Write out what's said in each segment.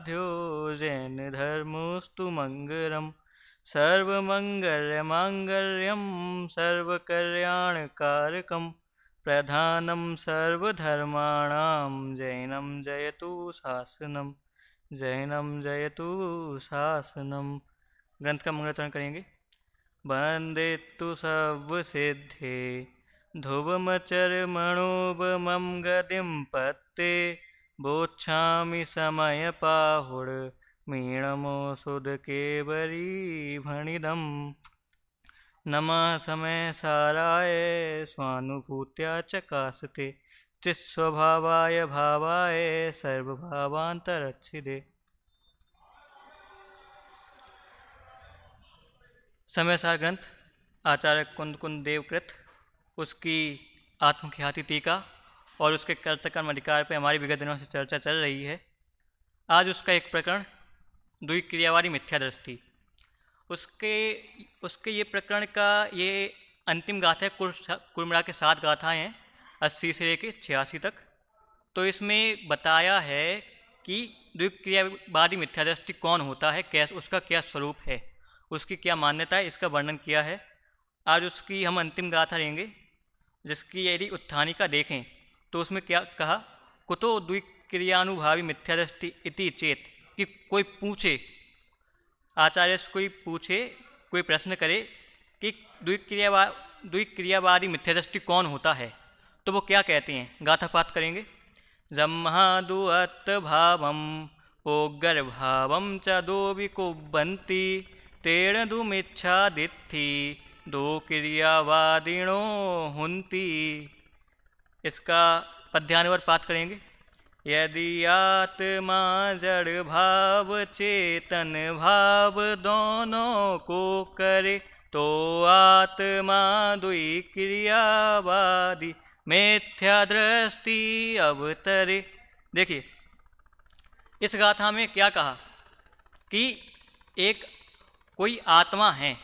आराध्यो जैन धर्मोस्तु मंगलम। सर्वमंगलमांगल्यं सर्वकल्याणकारकं प्रधानं सर्वधर्माणां जैनं जयतु शासनम। जैनम जयतु शासनम। ग्रंथ का मंगलाचरण करेंगे। वंदे तु सर्वसिद्धे ध्रुवमचरमणोपमं गतिं पत्ते बोच्छामि समयपाहुर मीणमोऽसुधकेवरी भणिदम्। नमः समयसाराय स्वानुभूत्या चकासते चित्स्वभावाय भावाय सर्वभावान्तरच्छिदे। समयसार ग्रंथ आचार्य कुंद कुंद देवकृत, उसकी आत्मख्याति टीका और उसके कर्तकर्म अधिकार पर हमारी विगत दिनों से चर्चा चल रही है। आज उसका एक प्रकरण द्विक्रियावादी मिथ्यादृष्टि, उसके ये प्रकरण का ये अंतिम गाथा है। कुल मिला के 7 गाथाएँ हैं, 80 से लेकर 86 तक। तो इसमें बताया है कि द्विक्रियावादी मिथ्यादृष्टि कौन होता है, कैसे, उसका क्या स्वरूप है, उसकी क्या मान्यता है, इसका वर्णन किया है। आज उसकी हम अंतिम गाथा लेंगे, जिसकी यदि उत्थानिका देखें तो उसमें क्या कहा, कुतो द्विक्रियानुभावी मिथ्यादृष्टि इति चेत, कि कोई पूछे, आचार्य से कोई पूछे, कोई प्रश्न करे कि द्विक्रियावादी मिथ्यादृष्टि कौन होता है, तो वो क्या कहते हैं। गाथा पाठ करेंगे। जम्हादुअत भावम ओग्र भावम च दो विकुबंती तेण दुमिच्छादित्थि दो क्रियावादिनो हुंती। इसका पद्यानुवाद पाठ करेंगे। यदि आत्मा जड़ भाव चेतन भाव दोनों को करे तो आत्मा द्विक्रियावादी मिथ्या दृष्टि अवतरे। देखिए, इस गाथा में क्या कहा कि एक कोई आत्मा है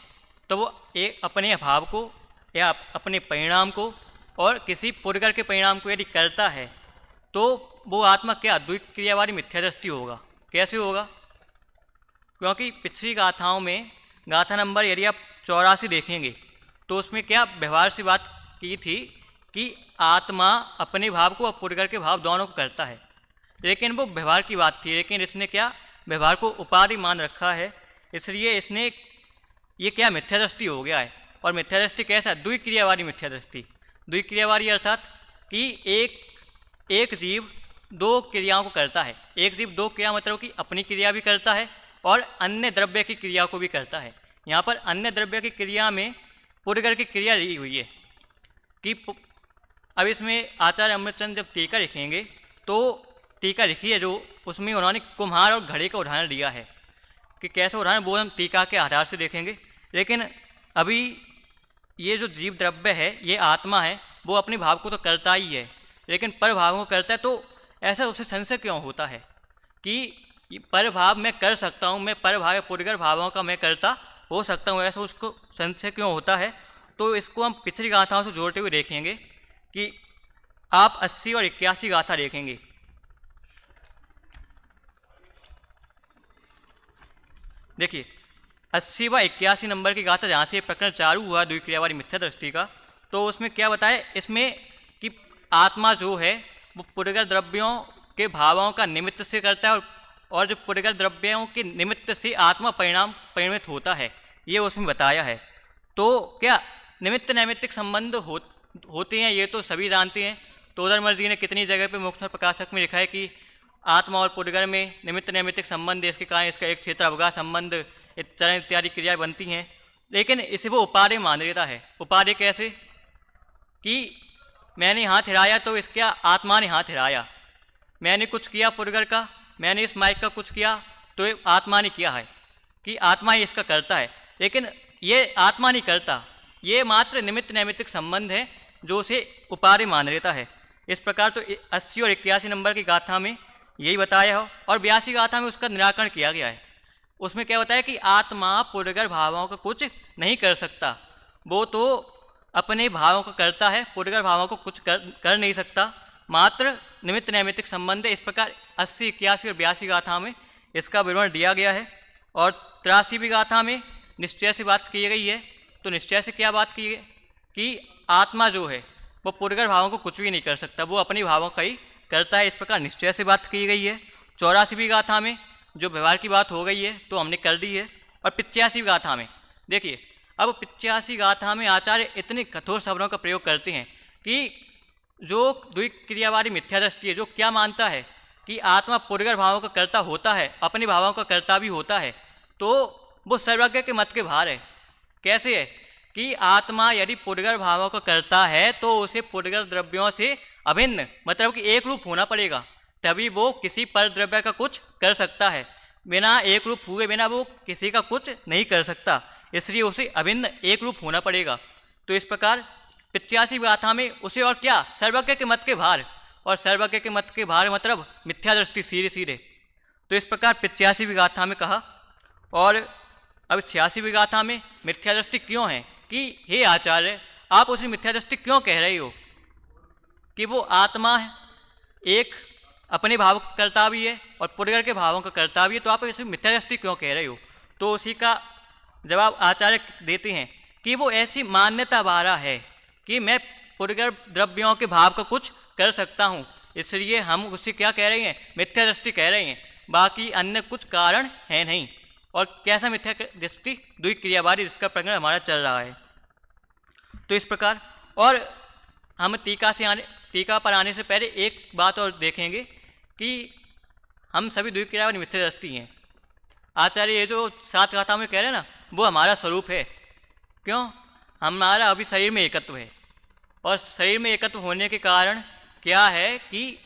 तो वो एक अपने भाव को या अपने परिणाम को और किसी पुरगर के परिणाम को यदि करता है तो वो आत्मा क्या द्विक्रियावादी मिथ्यादृष्टि होगा। कैसे होगा? क्योंकि पिछली गाथाओं में गाथा नंबर यदि आप 84 देखेंगे तो उसमें क्या व्यवहार से बात की थी कि आत्मा अपने भाव को और पुरगर के भाव दोनों को करता है, लेकिन वो व्यवहार की बात थी। लेकिन इसने क्या व्यवहार को उपाधि मान रखा है, इसलिए इसने ये क्या मिथ्यादृष्टि हो गया है। और मिथ्यादृष्टि कैसा? द्विक्रियावादी मिथ्यादृष्टि। द्विक्रियावादी अर्थात कि एक जीव 2 क्रियाओं को करता है। एक जीव 2 क्रिया मतलब कि अपनी क्रिया भी करता है और अन्य द्रव्य की क्रिया को भी करता है। यहाँ पर अन्य द्रव्य की क्रिया में पुरगर की क्रिया ली हुई है कि अब इसमें आचार्य अमृतचंद जब टीका लिखेंगे तो टीका लिखी है जो उसमें उन्होंने कुम्हार और घड़े का उदाहरण दिया है कि कैसे उदाहरण, वो हम टीका के आधार से देखेंगे। लेकिन अभी ये जो जीव द्रव्य है, ये आत्मा है, वो अपने भाव को तो करता ही है, लेकिन पर भाव को करता है। तो ऐसा उसे संशय क्यों होता है कि पर भाव मैं कर सकता हूँ, मैं पर भाव पुरगर भावों का मैं करता हो सकता हूँ, ऐसा उसको संशय क्यों होता है। तो इसको हम पिछली गाथाओं से जोड़ते हुए देखेंगे कि आप 80 और 81 गाथा देखेंगे। देखिए, 80 व 81 नंबर की गाथा जहाँ से प्रकरण चालू हुआ द्विक्रियावादी मिथ्यादृष्टि का, तो उसमें क्या बताया इसमें कि आत्मा जो है वो पुरगर द्रव्यों के भावों का निमित्त से करता है और जो पुरगर द्रव्यों के निमित्त से आत्मा परिणमित होता है, ये उसमें बताया है। तो क्या निमित्त नैमित्तिक संबंध होते हैं, ये तो सभी जानते हैं। तोदरमल जी ने कितनी जगह पे मुख्य प्रकाशक में लिखा है कि आत्मा और पुरगर में निमित्त नैमित्तिक संबंध, इसके कारण इसका एक क्षेत्र अवगाह संबंध, चरण इत्यादि क्रियाएं बनती हैं। लेकिन इसे वो उपादेय मान लेता है। उपादेय कैसे? कि मैंने हाथ हिलाया तो इसका आत्मा ने हाथ हिलाया, मैंने कुछ किया पुरगर का, मैंने इस माइक का कुछ किया तो ये आत्मा ने किया है, कि आत्मा ही इसका करता है। लेकिन ये आत्मा नहीं करता, ये मात्र निमित्त नैमित्तिक संबंध है जो उसे उपादेय मान लेता है। इस प्रकार तो 80 और 81 नंबर की गाथा में यही बताया हो, और 82 गाथा में उसका निराकरण किया गया है। उसमें क्या बताया कि आत्मा पुरगर भावों का कुछ नहीं कर सकता, वो तो अपने भावों को करता है, पुरगर भावों को कुछ कर नहीं सकता, मात्र निमित्त नैमित्तिक संबंध है। इस प्रकार 80, 81 और 82 गाथा में इसका विवरण दिया गया है। और 83वीं गाथा में निश्चय से बात की गई है। तो निश्चय से क्या बात की है कि आत्मा जो है वो पुरगर भावों को कुछ भी नहीं कर सकता, वो अपनी भावों का ही करता है। इस प्रकार निश्चय से बात की गई है। 84वीं गाथा में जो व्यवहार की बात हो गई है तो हमने कर दी है। और 85वीं गाथा में देखिए, अब 85 गाथा में आचार्य इतने कठोर शब्दों का प्रयोग करते हैं कि जो द्विक्रियावादी मिथ्या दृष्टि है, जो क्या मानता है कि आत्मा पुरगर भावों का कर्ता होता है, अपने भावों का कर्ता भी होता है, तो वो सर्वज्ञ के मत के बाहर है। कैसे है कि आत्मा यदि पुरगर भावों का कर्ता है तो उसे पुरगर द्रव्यों से अभिन्न, मतलब कि एक रूप होना पड़ेगा, तभी वो किसी पर द्रव्य का कुछ कर सकता है। बिना एक रूप हुए बिना वो किसी का कुछ नहीं कर सकता, इसलिए उसे अभिन्न एक रूप होना पड़ेगा। तो इस प्रकार 85वीं गाथा में उसे और क्या, सर्वज्ञ के मत के बाहर, और सर्वज्ञ के मत के बाहर मतलब मिथ्या दृष्टि सीधे सीधे। तो इस प्रकार 85वीं गाथा में कहा। और अब 86वीं गाथा में मिथ्या दृष्टि क्यों है कि हे आचार्य, आप उसे मिथ्या दृष्टि क्यों कह रहे हो कि वो आत्मा है, एक अपने भाव का कर्ता भी है और पुरगर के भावों का कर्ता भी है, तो आप इसे मिथ्या दृष्टि क्यों कह रहे हो। तो उसी का जवाब आचार्य देते हैं कि वो ऐसी मान्यता बारा है कि मैं पुरगर द्रव्यों के भाव का कुछ कर सकता हूँ, इसलिए हम उसे क्या कह रहे हैं, मिथ्या दृष्टि कह रहे हैं, बाकी अन्य कुछ कारण है नहीं। और कैसा मिथ्या दृष्टि, द्विक्रियावादी, जिसका प्रकरण हमारा चल रहा है। तो इस प्रकार, और हम टीका पर आने से पहले एक बात और देखेंगे कि हम सभी द्विक्रियावादी मिथ्या दृष्टि हैं। आचार्य ये जो 7 गाथा में कह रहे हैं ना, वो हमारा स्वरूप है। क्यों, हमारा अभी शरीर में एकत्व है, और शरीर में एकत्व होने के कारण क्या है कि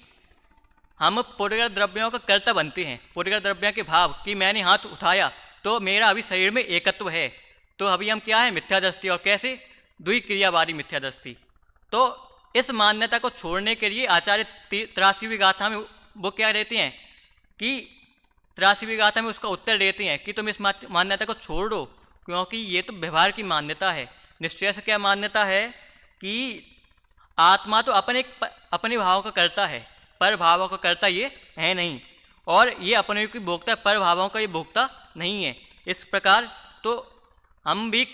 हम पुरगर द्रव्यों का कर्ता बनते हैं। पुरगर द्रव्यों के भाव कि मैंने हाथ उठाया तो मेरा अभी शरीर में एकत्व है, तो अभी हम क्या है, मिथ्या दृष्टि। और कैसे, द्विक्रियावादी मिथ्या दृष्टि। तो इस मान्यता को छोड़ने के लिए आचार्य 83वीं गाथा में वो क्या देते हैं कि 83वीं गाथा में उसका उत्तर देते हैं कि तुम इस मान्यता को छोड़ दो, क्योंकि ये तो व्यवहार की मान्यता है। निश्चय से क्या मान्यता है कि आत्मा तो अपने भावों का करता है, पर भावों का करता ये है नहीं, और ये अपने की भोक्ता, पर भावों का ये भोक्ता नहीं है। इस प्रकार तो हम भी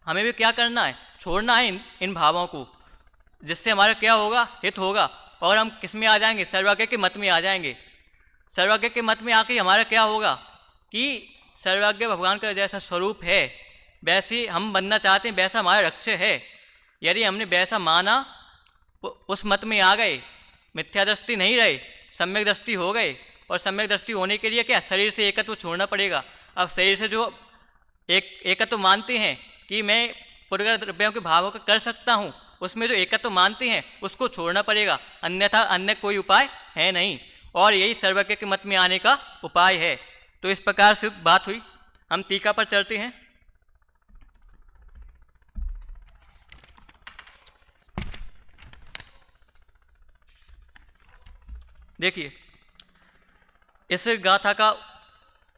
हमें भी क्या करना है, छोड़ना है इन भावों को, जिससे हमारा क्या होगा, हित होगा, और हम किस में आ जाएंगे, सर्वज्ञ के मत में आ जाएंगे। सर्वज्ञ के मत में आके हमारा क्या होगा कि सर्वज्ञ भगवान का जैसा स्वरूप है वैसे हम बनना चाहते हैं, वैसा हमारा लक्ष्य है। यदि हमने वैसा माना, उस मत में आ गए, मिथ्या दृष्टि नहीं रहे, सम्यक दृष्टि हो गए, और सम्यक दृष्टि होने के लिए क्या, शरीर से एकत्व छोड़ना पड़ेगा। अब शरीर से जो एकत्व मानते हैं कि मैं पुरगर द्रव्यों के भावों का कर सकता हूँ, उसमें जो एकत्व मानते हैं उसको छोड़ना पड़ेगा, अन्यथा अन्य कोई उपाय है नहीं, और यही सर्वज्ञ के मत में आने का उपाय है। तो इस प्रकार से बात हुई। हम टीका पर चलते हैं। देखिए, इस गाथा का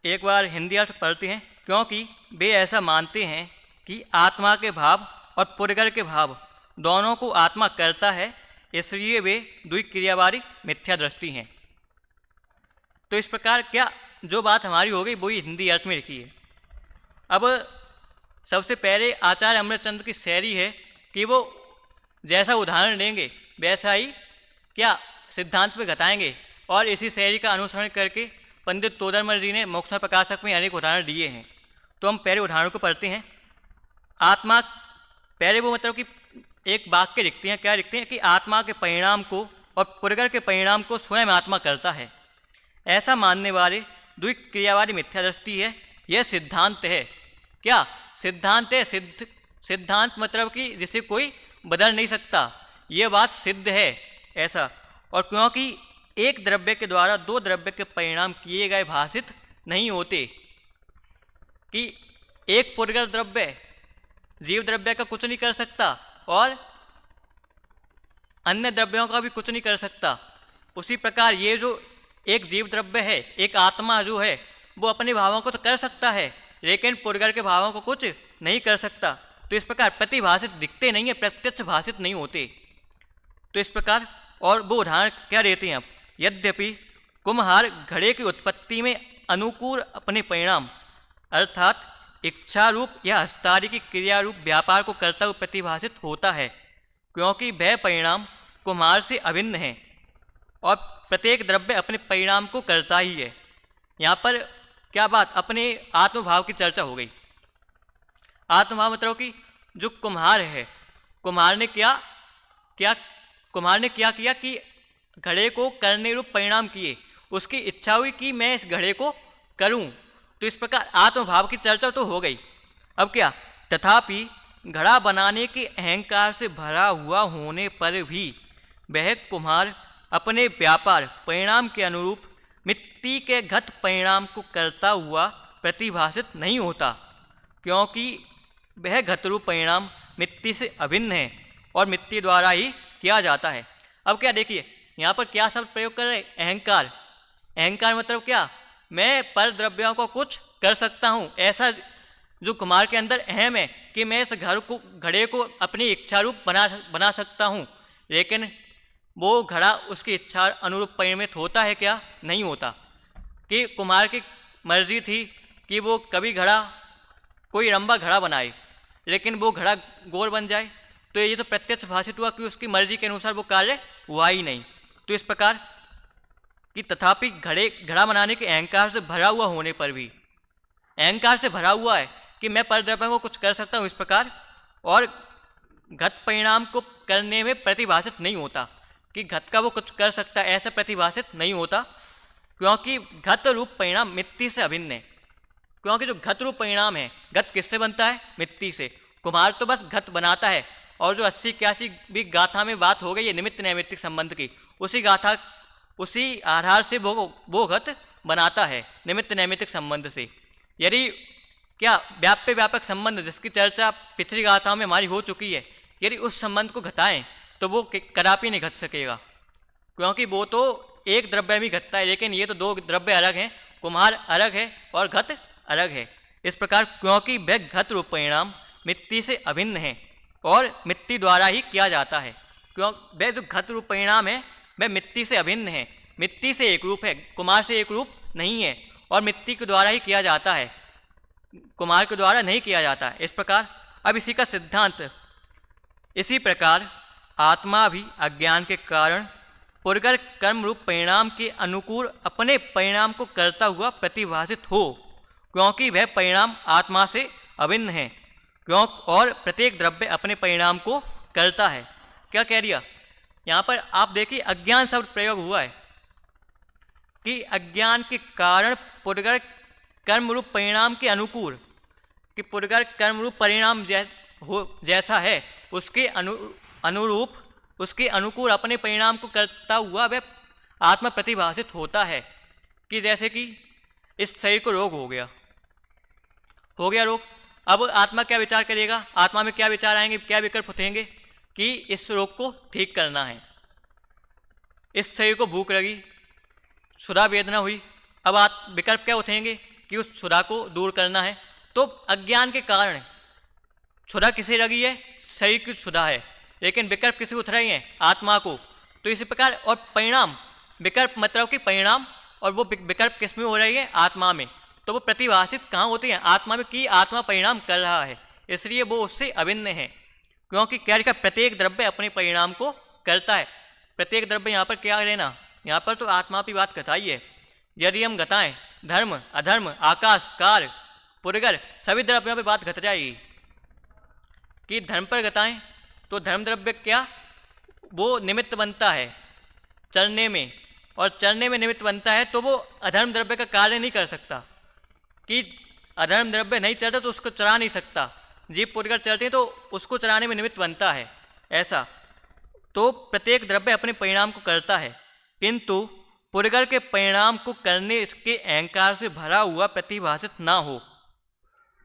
एक बार हिंदी अर्थ पढ़ते हैं। क्योंकि वे ऐसा मानते हैं कि आत्मा के भाव और पुरगर के भाव दोनों को आत्मा करता है, इसलिए वे द्विक्रियावादी मिथ्या दृष्टि हैं। तो इस प्रकार क्या जो बात हमारी हो गई वो ही हिंदी अर्थ में लिखी है। अब सबसे पहले आचार्य अमृतचंद्र की शैली है कि वो जैसा उदाहरण देंगे वैसा ही क्या सिद्धांत में घटाएंगे, और इसी शैली का अनुसरण करके पंडित तोदरमल जी ने मोक्ष प्रकाशक में अनेक उदाहरण दिए हैं। तो हम पहले उदाहरण को पढ़ते हैं। आत्मा, पहले वो मतलब कि एक वाक्य लिखते हैं। क्या लिखते हैं कि आत्मा के परिणाम को और पुरगर के परिणाम को स्वयं आत्मा करता है, ऐसा मानने वाले द्विक्रियावादी मिथ्या दृष्टि है। यह सिद्धांत है। क्या सिद्धांत है? सिद्धांत मतलब कि जिसे कोई बदल नहीं सकता, यह बात सिद्ध है ऐसा। और क्योंकि एक द्रव्य के द्वारा दो द्रव्य के परिणाम किए गए भाषित नहीं होते, कि एक पुरगर द्रव्य जीव द्रव्य का कुछ नहीं कर सकता और अन्य द्रव्यों का भी कुछ नहीं कर सकता, उसी प्रकार ये जो एक जीव द्रव्य है, एक आत्मा जो है, वो अपने भावों को तो कर सकता है लेकिन पुरगर के भावों को कुछ नहीं कर सकता। तो इस प्रकार प्रतिभाषित दिखते नहीं है, प्रत्यक्ष भाषित नहीं होते। तो इस प्रकार, और वो उदाहरण क्या देते हैं अब, यद्यपि कुम्हार घड़े की उत्पत्ति में अनुकूल अपने परिणाम अर्थात इच्छा रूप या हस्तारी की क्रिया रूप व्यापार को करता हुआ प्रतिभाषित होता है, क्योंकि वह परिणाम कुम्हार से अभिन्न है और प्रत्येक द्रव्य अपने परिणाम को करता ही है। यहाँ पर क्या बात, अपने आत्मभाव की चर्चा हो गई। आत्मभाव मतलब कि जो कुम्हार है, कुम्हार ने क्या किया कि घड़े को करने रूप परिणाम किए, उसकी इच्छा हुई कि मैं इस घड़े को करूं, तो इस प्रकार आत्मभाव की चर्चा तो हो गई। अब क्या, तथापि घड़ा बनाने के अहंकार से भरा हुआ होने पर भी वह कुम्हार अपने व्यापार परिणाम के अनुरूप मिट्टी के घट परिणाम को करता हुआ प्रतिभाषित नहीं होता, क्योंकि वह घटरूप परिणाम मिट्टी से अभिन्न है और मिट्टी द्वारा ही किया जाता है। अब क्या देखिए, यहाँ पर क्या शब्द प्रयोग कर रहे हैं, अहंकार। अहंकार मतलब क्या, मैं पर द्रव्यों को कुछ कर सकता हूँ, ऐसा जो कुम्हार के अंदर अहम है कि मैं इस घड़े को अपनी इच्छा रूप बना सकता हूँ, लेकिन वो घड़ा उसकी इच्छा अनुरूप परिणमित होता है क्या, नहीं होता। कि कुम्हार की मर्जी थी कि वो कभी कोई लंबा घड़ा बनाए, लेकिन वो घड़ा गोल बन जाए, तो ये तो प्रत्यक्ष भाषित हुआ कि उसकी मर्जी के अनुसार वो कार्य हुआ ही नहीं। तो इस प्रकार कि तथापि घड़ा बनाने के अहंकार से भरा हुआ होने पर भी, अहंकार से भरा हुआ है कि मैं परद्रव्यों को कुछ कर सकता हूँ इस प्रकार, और घट परिणाम को करने में प्रतिभाषित नहीं होता कि घट का वो कुछ कर सकता है, ऐसा प्रतिभाषित नहीं होता, क्योंकि घट रूप परिणाम मिट्टी से अभिन्न है। क्योंकि जो घट रूप परिणाम है, घट किससे बनता है, मिट्टी से। कुम्हार तो बस घट बनाता है, और जो 80-81 भी गाथा में बात हो गई है निमित्त नैमित्तिक संबंध की, उसी आधार से वो घट बनाता है निमित्त नैमित्तिक संबंध से। यदि क्या व्यापक संबंध जिसकी चर्चा पिछली गाथाओं में हमारी हो चुकी है, यदि उस संबंध को घटाएं तो वो कदापि नहीं घट सकेगा, क्योंकि वो तो एक द्रव्य भी घटता है, लेकिन ये तो दो द्रव्य अलग हैं, कुम्हार अलग है और घट अलग है। इस प्रकार क्योंकि वह घट रूप परिणाम मिट्टी से अभिन्न है और मिट्टी द्वारा ही किया जाता है, क्यों वह जो घट रूप परिणाम है वह मिट्टी से अभिन्न है, मिट्टी से एक रूप है, कुम्हार से एक रूप नहीं है, और मिट्टी के द्वारा ही किया जाता है, कुम्हार के द्वारा नहीं किया जाता है। इस प्रकार अब इसी का सिद्धांत, इसी प्रकार आत्मा भी अज्ञान के कारण पुरगर कर्म रूप परिणाम के अनुकूल अपने परिणाम को करता हुआ प्रतिभाषित हो, क्योंकि वह परिणाम आत्मा से अभिन्न है, और प्रत्येक द्रव्य अपने परिणाम को करता है। क्या कह दिया यहाँ पर, आप देखिए अज्ञान शब्द प्रयोग हुआ है कि अज्ञान के कारण पुरगर कर्म रूप परिणाम के अनुकूल, कि पुरगर कर्म रूप परिणाम जैसा है उसके अनुरूप, उसके अनुकूल अपने परिणाम को करता हुआ वह आत्मा प्रतिभाषित होता है। कि जैसे कि इस शरीर को रोग हो गया रोग, अब आत्मा क्या विचार करेगा, आत्मा में क्या विचार आएंगे, क्या विकल्प उठेंगे कि इस रोग को ठीक करना है। इस शरीर को भूख लगी, क्षुधा वेदना हुई, अब विकल्प क्या उठेंगे कि उस क्षुधा को दूर करना है। तो अज्ञान के कारण क्षुधा किसे लगी है, शरीर की क्षुधा है, लेकिन विकल्प किसे उठ रही हैं, आत्मा को। तो इसी प्रकार, और परिणाम, विकल्प मतलब कि परिणाम, और वो विकल्प किस में हो रही है, आत्मा में। तो वो प्रतिभाषित कहाँ होती हैं, आत्मा में, कि आत्मा परिणाम कर रहा है, इसलिए वो उससे अभिन्न है। क्योंकि क्या लिखा, प्रत्येक द्रव्य अपने परिणाम को करता है। प्रत्येक द्रव्य यहाँ पर क्या लेना, यहाँ पर तो आत्मा की बात बताई है। यदि हम घटाएं धर्म अधर्म आकाश काल पुरगर, सभी द्रव्यों पर बात घट जाएगी। कि धर्म पर घटाएं तो धर्म द्रव्य क्या, वो निमित्त बनता है चलने में, और चलने में निमित्त बनता है, तो वो अधर्म द्रव्य का कार्य नहीं कर सकता। कि अधर्म द्रव्य नहीं चलता तो उसको चला नहीं सकता, जीव पुरगर चलते हैं तो उसको चलाने में निमित्त बनता है, ऐसा। तो प्रत्येक द्रव्य अपने परिणाम को करता है, किंतु पुरगर के परिणाम को करने इसके अहंकार से भरा हुआ प्रतिभाषित ना हो,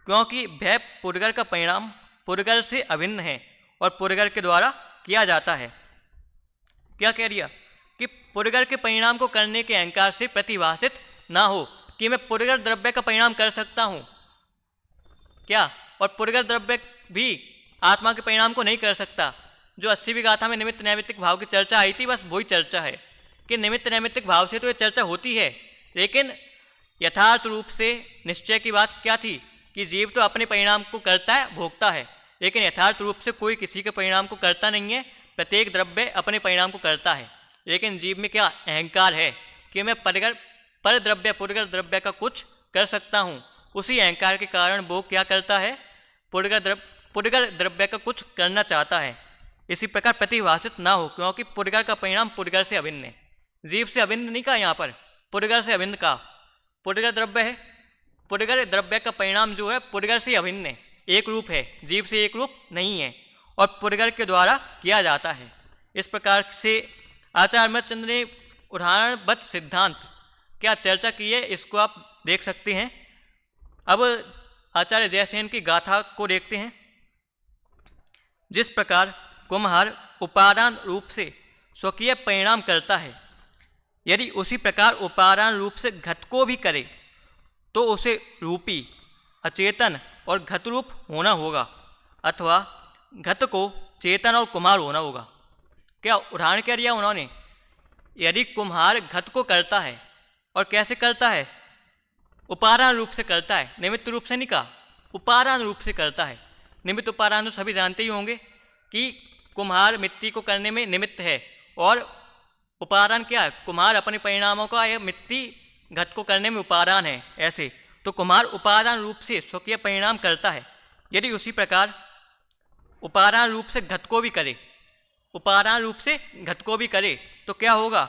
क्योंकि वह पुरगर का परिणाम पुरगर से अभिन्न है और पुरगर के द्वारा किया जाता है। क्या कह दिया कि पुरगर के परिणाम को करने के अहंकार से प्रतिभाषित ना हो, कि मैं पुरगर द्रव्य का परिणाम कर सकता हूँ क्या, और पुरगर द्रव्य भी आत्मा के परिणाम को नहीं कर सकता। जो 80वीं गाथा में निमित्त नैमित्तिक भाव की चर्चा आई थी, बस वही चर्चा है कि निमित्त नैमित्तिक भाव से तो ये चर्चा होती है, लेकिन यथार्थ रूप से निश्चय की बात क्या थी कि जीव तो अपने परिणाम को करता है, भोगता है, लेकिन यथार्थ रूप से कोई किसी के परिणाम को करता नहीं है। प्रत्येक द्रव्य अपने परिणाम को करता है, लेकिन जीव में क्या अहंकार है कि मैं पर द्रव्य पुरगर द्रव्य का कुछ कर सकता हूँ। उसी अहंकार के कारण वो क्या करता है, पुरगर द्रव्य का कुछ करना चाहता है। इसी प्रकार प्रतिभाषित ना हो, क्योंकि पुरगर का परिणाम पुरगर से अभिन्न है। जीव से अभिन्न नहीं कहा यहाँ पर, पुरगर से अभिन्न कहा। पुरगर द्रव्य है, पुरगर द्रव्य का परिणाम जो है पुरगर से अभिन्न है, एक रूप है, जीव से एक रूप नहीं है और पुरगर के द्वारा किया जाता है। इस प्रकार से आचार्य अमृतचंद्र ने उदाहरणबद्ध सिद्धांत क्या चर्चा की है, इसको आप देख सकते हैं। अब आचार्य जयसेन की गाथा को देखते हैं। जिस प्रकार कुम्हार उपादान रूप से स्वकीय परिणाम करता है, यदि उसी प्रकार उपादान रूप से घट को भी करे तो उसे रूपी, अचेतन और घट रूप होना होगा, अथवा घट को चेतन और कुम्हार होना होगा। क्या उदाहरण क्या दिया उन्होंने, यदि कुम्हार घट को करता है और कैसे करता है, उपादान रूप से करता है, निमित्त रूप से नहीं कहा, उपादान रूप से करता है। निमित्त उपादान तो सभी जानते ही होंगे कि कुम्हार मिट्टी को करने में निमित्त है और उपादान क्या है, कुम्हार अपने परिणामों का यह मिट्टी घट को करने में उपादान है। ऐसे तो कुम्हार उपादान रूप से स्वकीय परिणाम करता है, यदि उसी प्रकार उपादान रूप से घट को भी करे, उपादान रूप से घट को भी करे तो क्या होगा,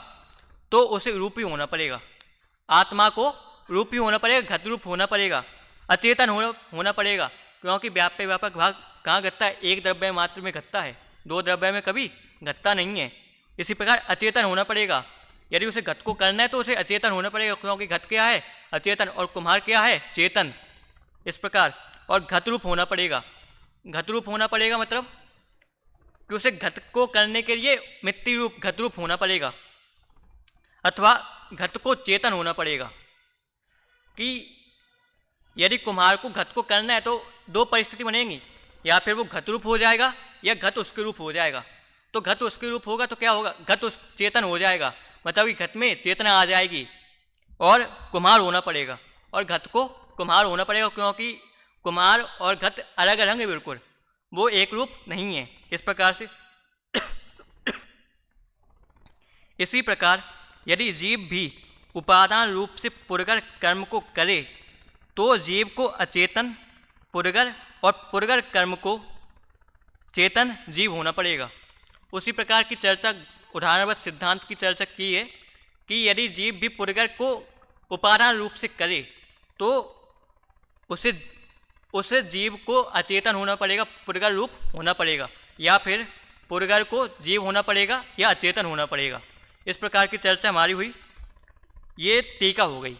तो उसे रूपी होना पड़ेगा, आत्मा को रूपी होना पड़ेगा, घट रूप होना पड़ेगा, अचेतन होना पड़ेगा, क्योंकि व्याप्य व्यापक भाग कहाँ घटता है, एक द्रव्य मात्र में घटता है, दो द्रव्य में कभी घटता नहीं है। इसी प्रकार अचेतन होना पड़ेगा, यदि उसे घट को करना है तो उसे अचेतन होना पड़ेगा, क्योंकि घट क्या है, अचेतन, और कुम्हार क्या है, चेतन। इस प्रकार और घट रूप होना पड़ेगा। घट रूप होना पड़ेगा मतलब कि उसे घट को करने के लिए मिट्टी रूप घट रूप होना पड़ेगा, अथवा घट को चेतन होना पड़ेगा। कि यदि कुम्हार को घट को करना है तो दो परिस्थिति बनेंगी, या फिर वो घट रूप हो जाएगा या घट उसके रूप हो जाएगा। तो घट उसके रूप होगा तो क्या होगा, घट उस चेतन हो जाएगा, मतलब कि घट में चेतना आ जाएगी और कुम्हार होना पड़ेगा, और घट को कुम्हार होना पड़ेगा, क्योंकि कुम्हार और घट अलग अलग है, बिल्कुल वो एक रूप नहीं है। इस प्रकार से इसी प्रकार यदि जीव भी उपादान रूप से पुरगर कर्म को करे तो जीव को अचेतन पुरगर और पुरगर कर्म को चेतन जीव होना पड़ेगा। उसी प्रकार की चर्चा उदाहरणबद्ध सिद्धांत की चर्चा की है कि यदि जीव भी पुरगर को उपादान रूप से करे तो उसे जीव को अचेतन होना पड़ेगा, पुरगर रूप होना पड़ेगा, या फिर पुरगर को जीव होना पड़ेगा या अचेतन होना पड़ेगा। इस प्रकार की चर्चा हमारी हुई, ये टीका हो गई।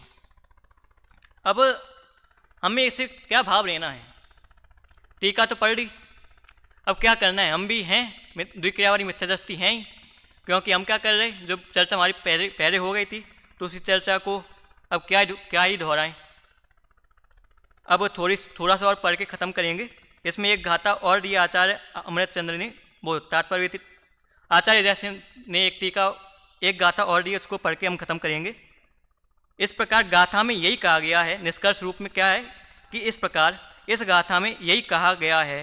अब हमें इसे क्या भाव लेना है, टीका तो पढ़ ली, अब क्या करना है, हम भी हैं द्विक्रियावादी मिथ्यादृष्टि हैं ही, क्योंकि हम क्या कर रहे हैं, जो चर्चा हमारी पहले हो गई थी तो उसी चर्चा को अब क्या ही दोहराएं। अब थोड़ा सा और पढ़ के ख़त्म करेंगे। इसमें एक गाथा और दिया आचार्य अमृतचंद्र ने, वो तात्पर्य आचार्य जैसे ने एक गाथा और दी, उसको पढ़ के हम खत्म करेंगे। इस प्रकार गाथा में यही कहा गया है, निष्कर्ष रूप में क्या है कि इस प्रकार इस गाथा में यही कहा गया है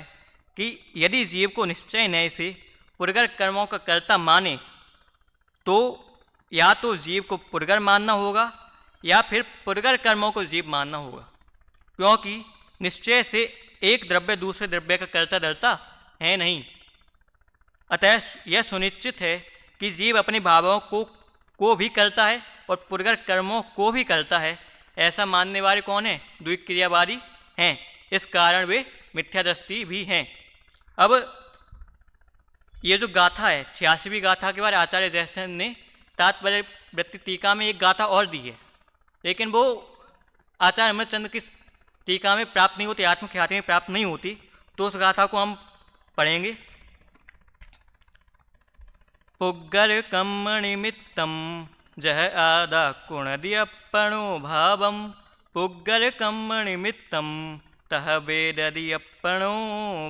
कि यदि जीव को निश्चय न्याय से पुरगर कर्मों का कर्ता माने तो या तो जीव को पुरगर मानना होगा या फिर पुरगर कर्मों को जीव मानना होगा, क्योंकि निश्चय से एक द्रव्य दूसरे द्रव्य का कर्ता धर्ता है नहीं। अतः यह सुनिश्चित है कि जीव अपने भावों को भी करता है और पुरगर कर्मों को भी करता है। ऐसा मानने वाले कौन हैं, द्विक्रियावादी हैं, इस कारण वे मिथ्यादृष्टि भी हैं। अब ये जो गाथा है 86वीं गाथा के बाद आचार्य जयसेन ने तात्पर्य वृत्ति टीका में एक गाथा और दी है, लेकिन वो आचार्य अमृतचंद्र की टीका में प्राप्त नहीं होती, आत्मख्याति में प्राप्त नहीं होती, तो उस गाथा को हम पढ़ेंगे। पुग्गर कम निमित्तम जह आदा कुणदियप्पणो भावम पुग्गर कम निमित्तम तह वेददियप्पणो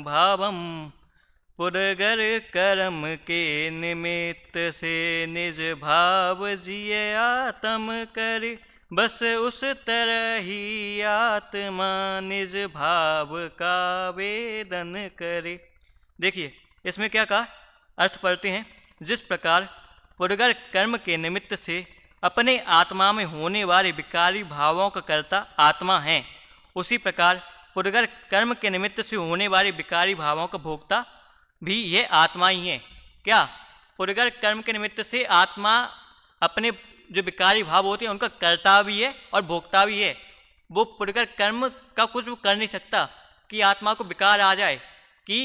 भावम पुरगर कर्म के निमित्त से निज भाव जिये आत्म करे, बस उस तरह ही आत्मा निज भाव का वेदन करे। देखिए इसमें क्या कहा, अर्थ पढ़ते हैं। जिस प्रकार पुरगर कर्म के निमित्त से अपने आत्मा में होने वाले विकारी भावों का कर्ता आत्मा है, उसी प्रकार पुरगर कर्म के निमित्त से होने वाले विकारी भावों का भोक्ता भी ये आत्मा ही है। क्या पुरगर कर्म के निमित्त से आत्मा अपने जो विकारी भाव होते हैं उनका कर्ता भी है और भोक्ता भी है। वो पुरगर कर्म का कुछ वो कर नहीं सकता कि आत्मा को विकार आ जाए कि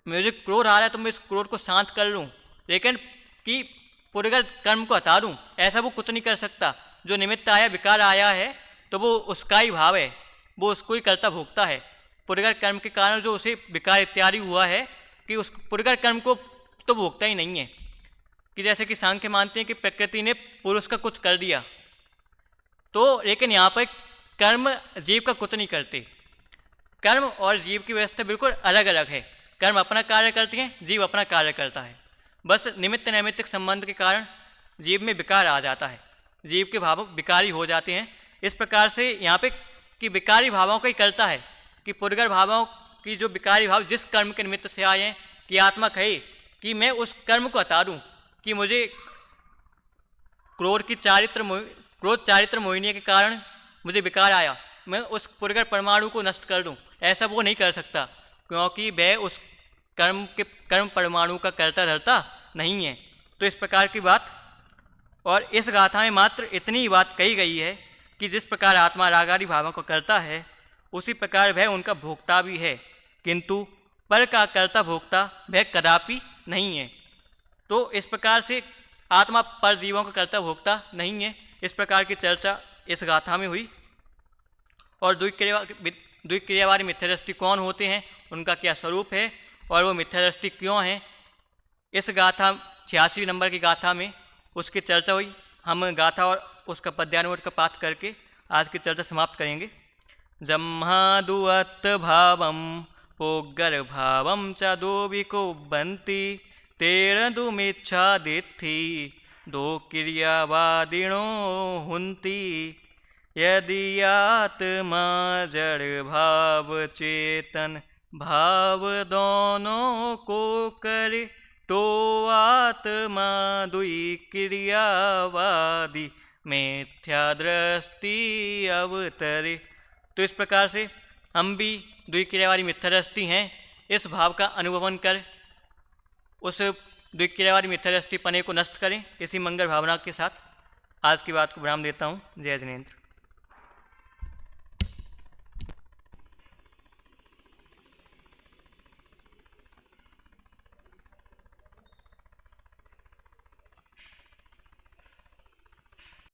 मुझे क्रोध आ रहा है तो मैं इस क्रोध को शांत कर लूँ, लेकिन कि पुरगर कर्म को हटा दूँ, ऐसा वो कुछ नहीं कर सकता। जो निमित्त आया, विकार आया है, तो वो उसका ही भाव है, वो उसको ही कर्ता भोगता है। पुरगर कर्म के कारण जो उसे विकार इत्यादि हुआ है कि उस पुरगर कर्म को तो भोगता ही नहीं है। कि जैसे कि सांख्य मानते हैं कि प्रकृति ने पुरुष का कुछ कर दिया, तो लेकिन यहाँ पर कर्म जीव का कुछ नहीं करते। कर्म और जीव की व्यवस्था बिल्कुल अलग अलग है। कर्म अपना कार्य करते हैं, जीव अपना कार्य करता है। बस निमित्त नैमित्तिक संबंध के कारण जीव में विकार आ जाता है, जीव के भाव विकारी हो जाते हैं। इस प्रकार से यहाँ पे कि विकारी भावों का ही करता है कि पुरगर भावों की जो विकारी भाव जिस कर्म के निमित्त से आए हैं, कि आत्मा कहे कि मैं उस कर्म को हटा दूँ, कि मुझे क्रोध चारित्र मोहिनी के कारण मुझे विकार आया, मैं उस पुरगर परमाणु को नष्ट कर दूँ, ऐसा वो नहीं कर सकता, क्योंकि वह उस कर्म परमाणु का कर्ता धर्ता नहीं है। तो इस प्रकार की बात, और इस गाथा में मात्र इतनी ही बात कही गई है कि जिस प्रकार आत्मा रागादि भावों को करता है, उसी प्रकार वह उनका भोक्ता भी है, किंतु पर का कर्ता भोक्ता वह कदापि नहीं है। तो इस प्रकार से आत्मा पर जीवों का कर्ता भोक्ता नहीं है। इस प्रकार की चर्चा इस गाथा में हुई। और द्विक्रियावादी मिथ्यादृष्टि कौन होते हैं, उनका क्या स्वरूप है और वो मिथ्यादृष्टि क्यों है, इस गाथा 86 नंबर की गाथा में उसकी चर्चा हुई। हम गाथा और उसका पद्यानुवाद का पाठ करके आज की चर्चा समाप्त करेंगे। जम्हादुअत भावम पोग्गर भावम च दो विकुबंती तेरदुमिच्छादिथि दो क्रियावादिनो हुंती। यदि आत्मा जड़ भाव चेतन भाव दोनों को करे, तो आत्मा दुई क्रियावादी मिथ्या दृष्टि अवतरे। तो इस प्रकार से हम भी द्विक्रियावादी मिथ्यादृष्टि हैं, इस भाव का अनुभवन कर उस द्विक्रियावादी मिथ्यादृष्टि पने को नष्ट करें। इसी मंगल भावना के साथ आज की बात को विराम देता हूँ। जय जिनेंद्र।